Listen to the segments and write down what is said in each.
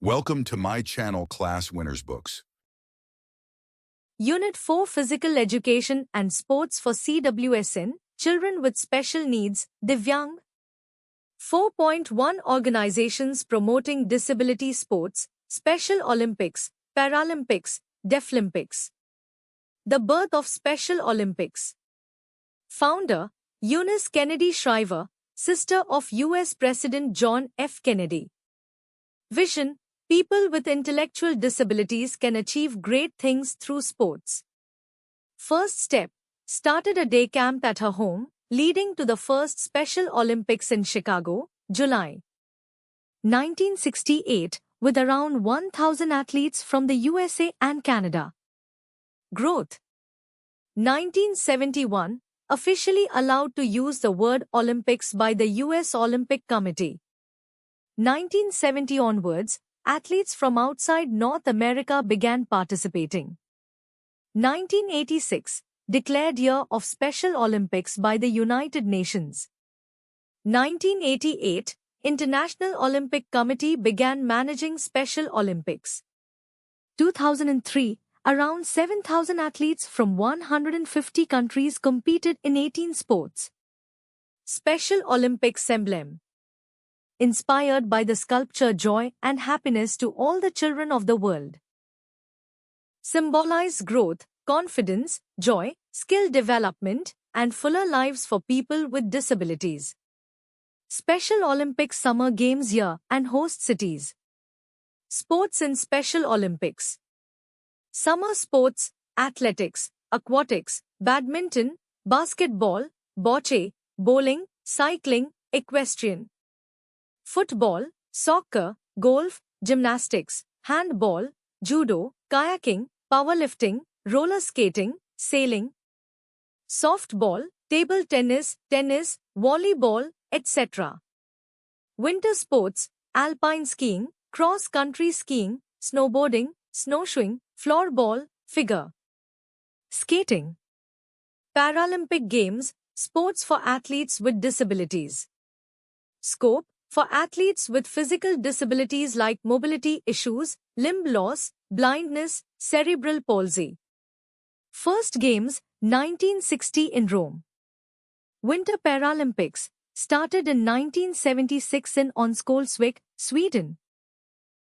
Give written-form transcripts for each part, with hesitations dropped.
Welcome to my channel Class Winners Books. Unit 4 Physical Education and Sports for CWSN, Children with Special Needs, Divyang. 4.1 Organizations promoting disability sports, Special Olympics, Paralympics, Deaflympics. The birth of Special Olympics. Founder, Eunice Kennedy Shriver, sister of U.S. President John F. Kennedy. Vision, people with intellectual disabilities can achieve great things through sports. First step, started a day camp at her home, leading to the first Special Olympics in Chicago, July 1968, with around 1,000 athletes from the USA and Canada. Growth. 1971, officially allowed to use the word Olympics by the U.S. Olympic Committee. 1970 onwards, athletes from outside North America began participating. 1986, declared Year of Special Olympics by the United Nations. 1988, International Olympic Committee began managing Special Olympics. 2003, around 7,000 athletes from 150 countries competed in 18 sports. Special Olympics emblem. Inspired by the sculpture Joy and Happiness to All the Children of the World. Symbolize growth, confidence, joy, skill development, and fuller lives for people with disabilities. Special Olympics Summer Games Year and Host Cities. Sports in Special Olympics. Summer sports, athletics, aquatics, badminton, basketball, bocce, bowling, cycling, equestrian. Football, soccer, golf, gymnastics, handball, judo, kayaking, powerlifting, roller skating, sailing, softball, table tennis, tennis, volleyball, etc. Winter sports, alpine skiing, cross-country skiing, snowboarding, snowshoeing, floorball, figure skating. Paralympic Games, sports for athletes with disabilities. Scope, for athletes with physical disabilities like mobility issues, limb loss, blindness, cerebral palsy. First Games, 1960 in Rome. Winter Paralympics, started in 1976 in Onskolsvik, Sweden.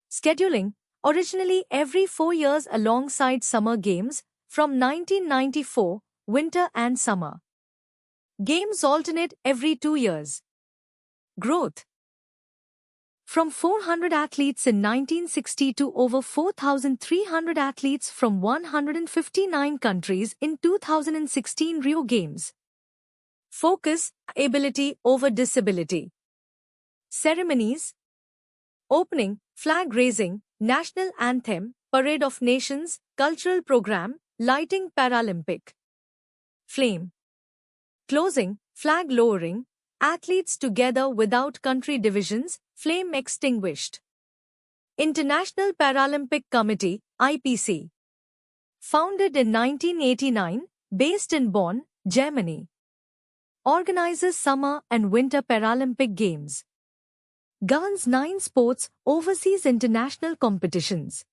Scheduling, originally every 4 years alongside Summer Games, from 1994, winter and summer. Games alternate every 2 years. Growth. From 400 athletes in 1960 to over 4,300 athletes from 159 countries in 2016 Rio Games. Focus, ability over disability. Ceremonies. Opening, flag raising, national anthem, parade of nations, cultural program, lighting Paralympic flame. Closing, flag lowering, athletes together without country divisions, flame extinguished. International Paralympic Committee, IPC. Founded in 1989, based in Bonn, Germany. Organizes Summer and Winter Paralympic Games. Governs 9 sports, oversees international competitions.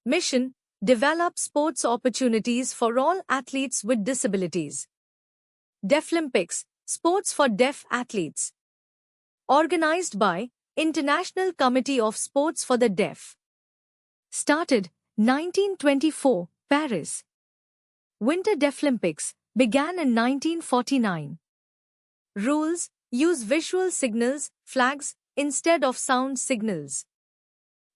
Mission, develop sports opportunities for all athletes with disabilities. Deaflympics, sports for deaf athletes. Organized by International Committee of Sports for the Deaf. Started 1924, Paris. Winter Deaflympics began in 1949. Rules, use visual signals, flags, instead of sound signals.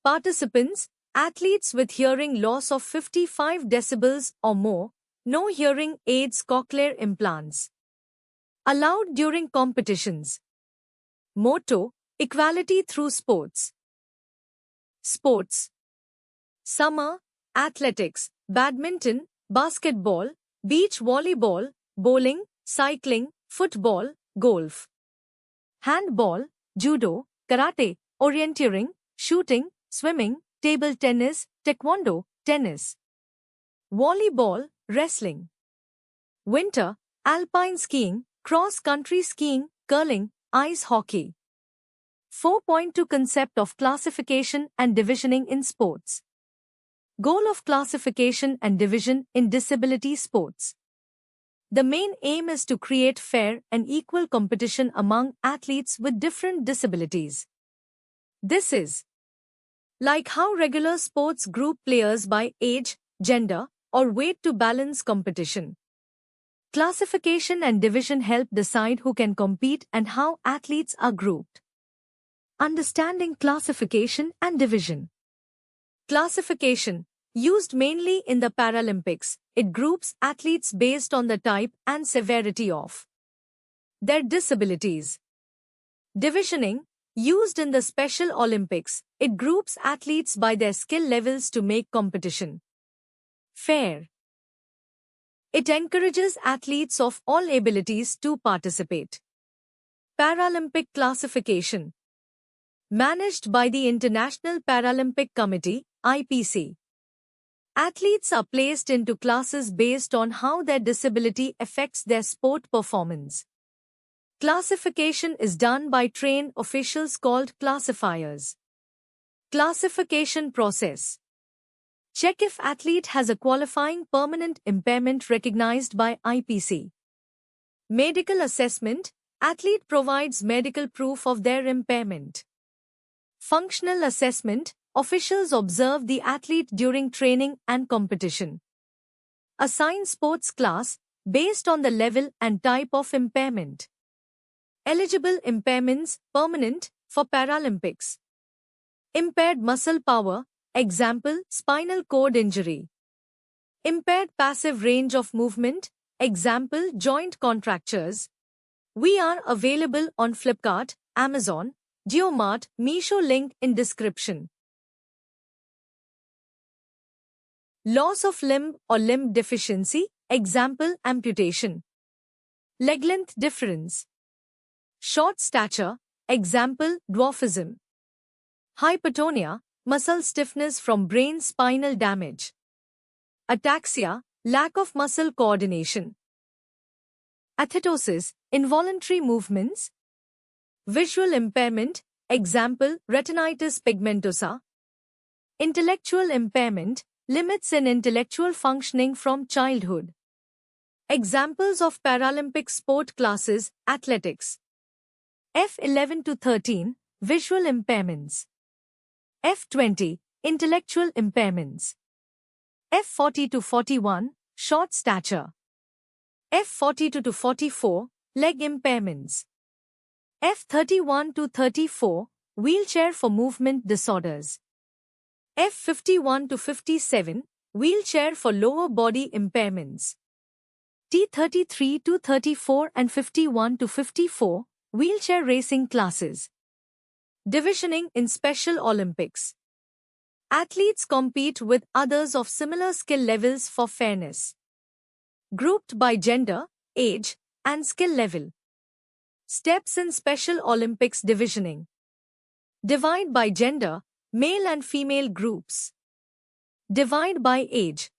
Participants, athletes with hearing loss of 55 decibels or more, no hearing aids, cochlear implants. Allowed during competitions. Motto, equality through sports. Sports. Summer, athletics, badminton, basketball, beach volleyball, bowling, cycling, football, golf. Handball, judo, karate, orienteering, shooting, swimming, table tennis, taekwondo, tennis. Volleyball, wrestling. Winter, alpine skiing, cross-country skiing, curling, ice hockey. 4.2 Concept of classification and divisioning in sports. Goal of classification and division in disability sports. The main aim is to create fair and equal competition among athletes with different disabilities. This is like how regular sports group players by age, gender, or weight to balance competition. Classification and division help decide who can compete and how athletes are grouped. Understanding classification and division. Classification, used mainly in the Paralympics, it groups athletes based on the type and severity of their disabilities. Divisioning, used in the Special Olympics, it groups athletes by their skill levels to make competition fair. It encourages athletes of all abilities to participate. Paralympic classification, managed by the International Paralympic Committee, IPC. Athletes are placed into classes based on how their disability affects their sport performance. Classification is done by trained officials called classifiers. Classification process. Check if athlete has a qualifying permanent impairment recognized by IPC. Medical assessment. Athlete provides medical proof of their impairment. Functional assessment. Officials observe the athlete during training and competition. Assign sports class based on the level and type of impairment. Eligible impairments, permanent, for Paralympics. Impaired muscle power, example, spinal cord injury. Impaired passive range of movement, example, joint contractures. We are available on Flipkart, Amazon, JioMart, Meesho, link in description. Loss of limb or limb deficiency, example, amputation. Leg length difference. Short stature, example, dwarfism. Hypotonia, muscle stiffness from brain spinal damage. Ataxia, lack of muscle coordination. Athetosis, involuntary movements. Visual impairment, example, retinitis pigmentosa. Intellectual impairment, limits in intellectual functioning from childhood. Examples of Paralympic sport classes, athletics. F11 to 13, visual impairments. F20, intellectual impairments. F40 to 41, short stature. F42 to 44, leg impairments. F31 to 34, wheelchair for movement disorders. F51 to 57, wheelchair for lower body impairments. T33 to 34 and 51 to 54, wheelchair racing classes. Divisioning in Special Olympics. Athletes compete with others of similar skill levels for fairness. Grouped by gender, age, and skill level. Steps in Special Olympics divisioning. Divide by gender, male and female groups. Divide by age.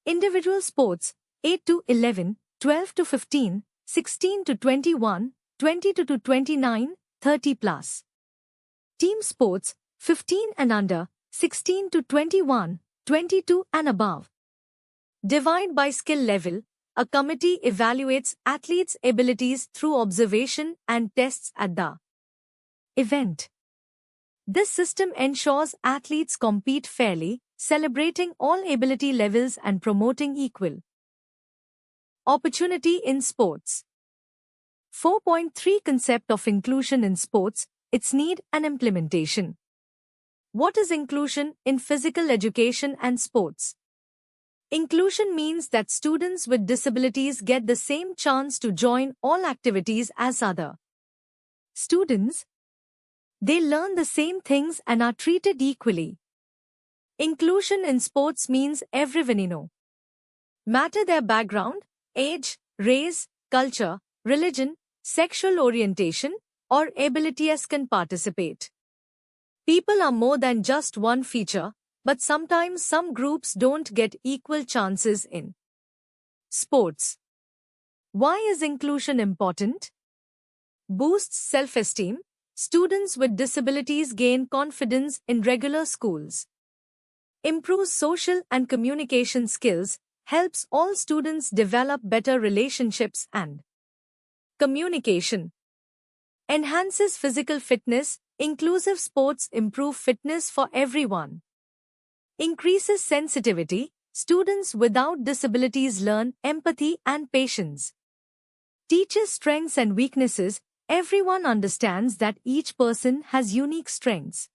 Individual sports, 8 to 11, 12 to 15, 16 to 21, 22 to 29, 30 plus. Team sports, 15 and under, 16 to 21, 22 and above. Divide by skill level. A committee evaluates athletes' abilities through observation and tests at the event. This system ensures athletes compete fairly, celebrating all ability levels and promoting equal opportunity in sports. 4.3 Concept of inclusion in sports, its need and implementation. What is inclusion in physical education and sports? Inclusion means that students with disabilities get the same chance to join all activities as other students. They learn the same things and are treated equally. Inclusion in sports means everyone, no matter their background, age, race, culture, religion, sexual orientation, or abilities can participate. People are more than just one feature, but sometimes some groups don't get equal chances in sports. Why is inclusion important? Boosts self-esteem. students with disabilities gain confidence in regular schools. Improves social and communication skills, helps all students develop better relationships and communication. Enhances physical fitness, inclusive sports improve fitness for everyone. Increases sensitivity, students without disabilities learn empathy and patience. Teaches strengths and weaknesses, everyone understands that each person has unique strengths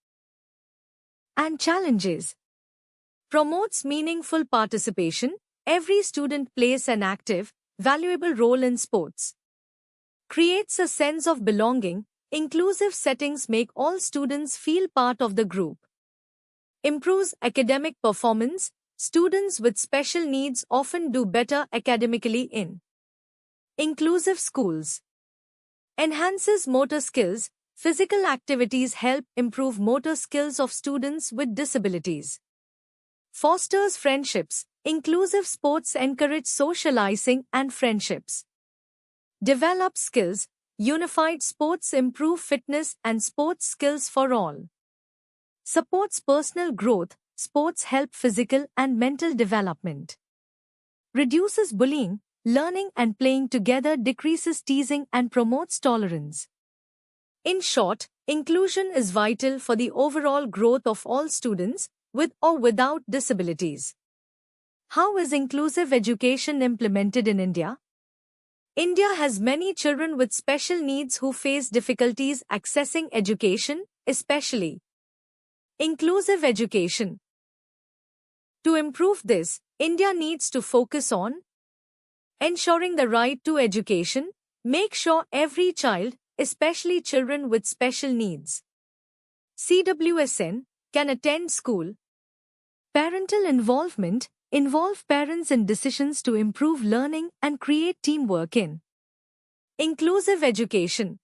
and challenges. Promotes meaningful participation, every student plays an active, valuable role in sports. Creates a sense of belonging, inclusive settings make all students feel part of the group. Improves academic performance, students with special needs often do better academically in inclusive schools. Enhances motor skills, physical activities help improve motor skills of students with disabilities. Fosters friendships, inclusive sports encourage socializing and friendships. Develop skills, unified sports improve fitness and sports skills for all. Supports personal growth, sports help physical and mental development. Reduces bullying, learning and playing together decreases teasing and promotes tolerance. In short, inclusion is vital for the overall growth of all students, with or without disabilities. How is inclusive education implemented in India? India has many children with special needs who face difficulties accessing education, especially inclusive education. To improve this, India needs to focus on ensuring the right to education, make sure every child, especially children with special needs, CWSN, can attend school. Parental involvement, involve parents in decisions to improve learning and create teamwork in inclusive education.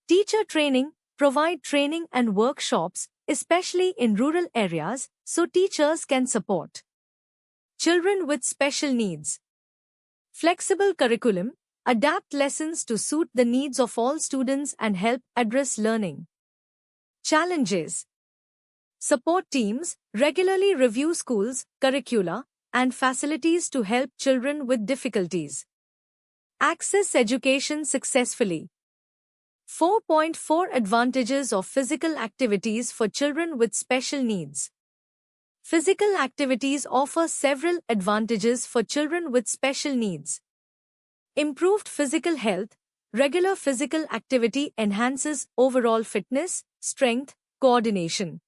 Teacher training, provide training and workshops, especially in rural areas, so teachers can support children with special needs. Flexible curriculum, adapt lessons to suit the needs of all students and help address learning challenges. Support teams, regularly review schools, curricula, and facilities to help children with difficulties access education successfully. 4.4 Advantages of physical activities for children with special needs. Physical activities offer several advantages for children with special needs. Improved physical health, regular physical activity enhances overall fitness, strength, coordination,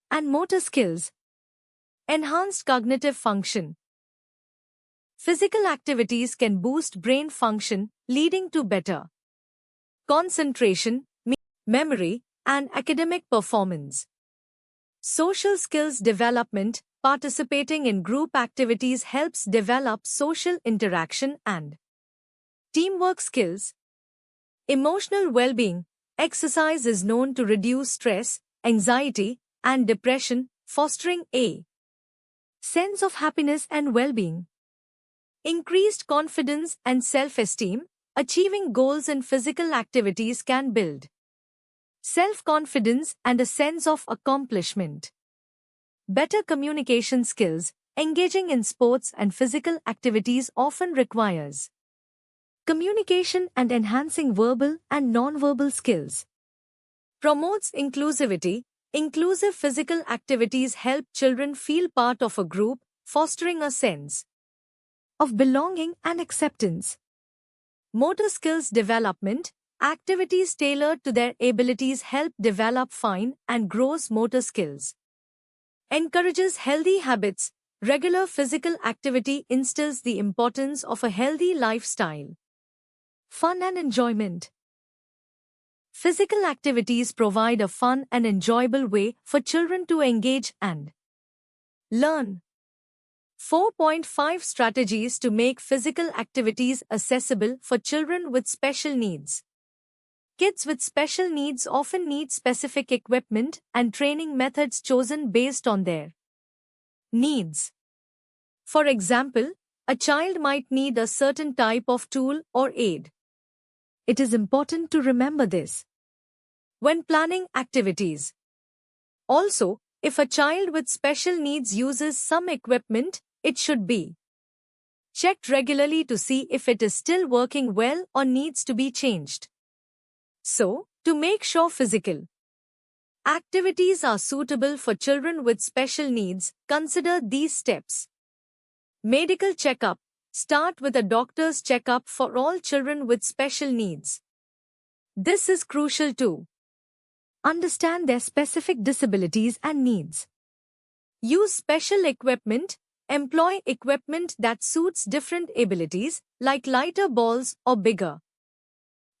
and motor skills. Enhanced cognitive function. Physical activities can boost brain function, leading to better concentration, memory, and academic performance. Social skills development, participating in group activities helps develop social interaction and teamwork skills. Emotional well-being, exercise is known to reduce stress, anxiety, and depression, fostering a sense of happiness and well-being. Increased confidence and self-esteem, achieving goals in physical activities can build self-confidence and a sense of accomplishment. Better communication skills, engaging in sports and physical activities often requires communication and enhancing verbal and non-verbal skills. Promotes inclusivity, inclusive physical activities help children feel part of a group, fostering a sense of belonging and acceptance. Motor skills development, activities tailored to their abilities help develop fine and gross motor skills. Encourages healthy habits, regular physical activity instills the importance of a healthy lifestyle. Fun and enjoyment. Physical activities provide a fun and enjoyable way for children to engage and learn. 4.5 Strategies to make physical activities accessible for children with special needs. Kids with special needs often need specific equipment and training methods chosen based on their needs. For example, a child might need a certain type of tool or aid. It is important to remember this. when planning activities. Also, if a child with special needs uses some equipment, it should be checked regularly to see if it is still working well or needs to be changed. So, to make sure physical activities are suitable for children with special needs, consider these steps. Medical checkup. Start with a doctor's checkup for all children with special needs. This is crucial to understand their specific disabilities and needs. Use special equipment. Employ equipment that suits different abilities, like lighter balls or bigger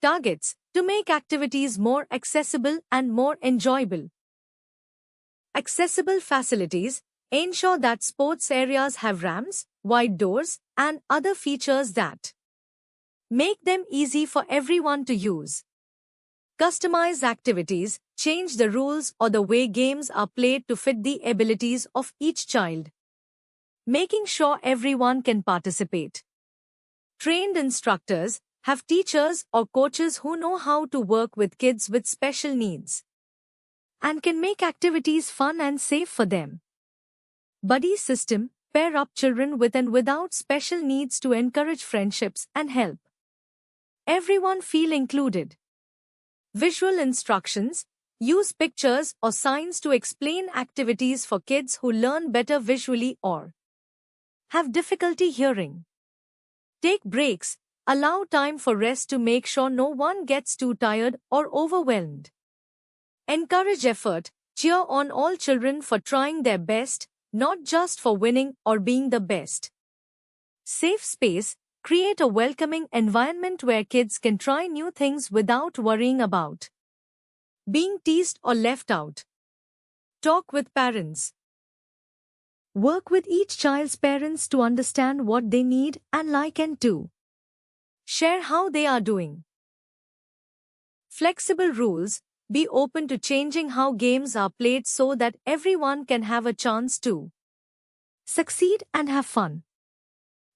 targets, to make activities more accessible and more enjoyable. Accessible facilities. Ensure that sports areas have ramps, wide doors, and other features that make them easy for everyone to use. Customize activities. Change the rules or the way games are played to fit the abilities of each child, making sure everyone can participate. Trained instructors. Have teachers or coaches who know how to work with kids with special needs and can make activities fun and safe for them. Buddy system. Pair up children with and without special needs to encourage friendships and help everyone feel included. Visual instructions. Use pictures or signs to explain activities for kids who learn better visually or have difficulty hearing. Take breaks. Allow time for rest to make sure no one gets too tired or overwhelmed. Encourage effort. Cheer on all children for trying their best, not just for winning or being the best. Safe space. Create a welcoming environment where kids can try new things without worrying about being teased or left out. Talk with parents. Work with each child's parents to understand what they need and like and to share how they are doing. Flexible rules. Be open to changing how games are played so that everyone can have a chance to succeed and have fun.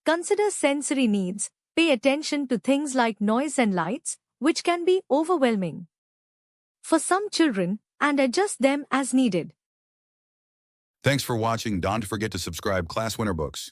Consider sensory needs. Pay attention to things like noise and lights, which can be overwhelming for some children, and adjust them as needed. Thanks for watching. Don't forget to subscribe Class Winner Books.